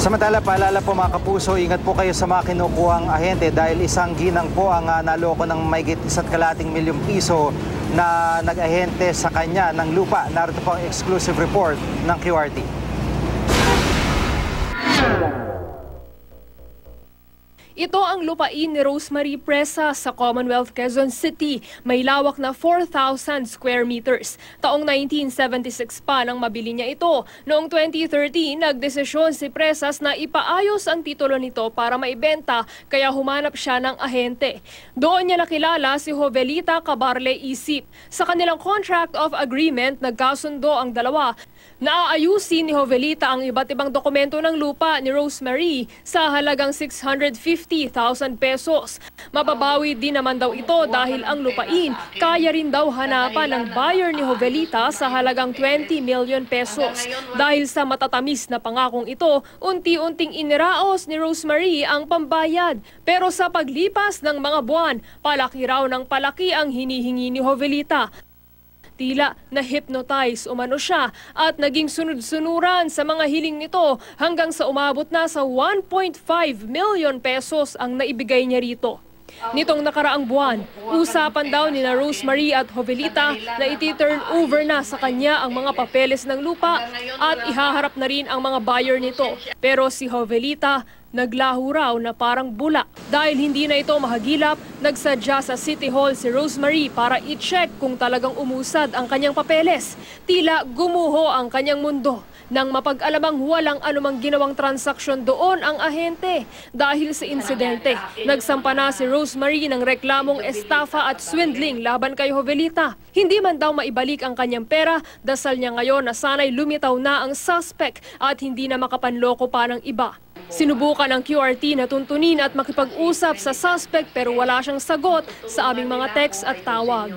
Samantala, paalala po mga kapuso, ingat po kayo sa mga kinukuhang ahente dahil isang ginang po ang naloko ng mahigit 1.2 milyong piso na nag-ahente sa kanya ng lupa. Narito po ang exclusive report ng QRT. Ito ang lupain ni Rosemary Presa sa Commonwealth, Quezon City. May lawak na 4,000 square meters. Taong 1976 pa nang mabili niya ito. Noong 2013, nagdesisyon si Presas na ipaayos ang titulo nito para maibenta, kaya humanap siya ng ahente. Doon niya nakilala si Jovelita Cabarle Isip. Sa kanilang contract of agreement, nagkasundo ang dalawa. Naaayusin ni Jovelita ang iba't ibang dokumento ng lupa ni Rosemary sa halagang 650,000 pesos. Mababawi din naman daw ito dahil ang lupain kaya rin daw hanapan ng buyer ni Jovelita sa halagang 20 million pesos. Dahil sa matatamis na pangakong ito, unti-unting iniraos ni Rosemary ang pambayad. Pero sa paglipas ng mga buwan, palaki raw ng palaki ang hinihingi ni Jovelita. Tila na-hypnotize umano siya at naging sunod-sunuran sa mga hiling nito hanggang sa umabot na sa 1.5 million pesos ang naibigay niya rito. Nitong nakaraang buwan, usapan daw ni na Rosemary at Jovelita na iti-turn over na sa kanya ang mga papeles ng lupa at ihaharap na rin ang mga buyer nito. Pero si Jovelita, naglaho raw na parang bula. Dahil hindi na ito mahagilap, nagsadya sa City Hall si Rosemary para i-check kung talagang umusad ang kanyang papeles. Tila gumuho ang kanyang mundo nang mapag-alamang walang anumang ginawang transaksyon doon ang ahente. Dahil sa insidente, nagsampa na si Rosemary ng reklamong estafa at swindling laban kay Jovelita. Hindi man daw maibalik ang kanyang pera, dasal niya ngayon na sana'y lumitaw na ang suspect at hindi na makapanloko pa ng iba. Sinubukan ng QRT na tuntunin at makipag-usap sa suspect pero wala siyang sagot sa aming mga text at tawag.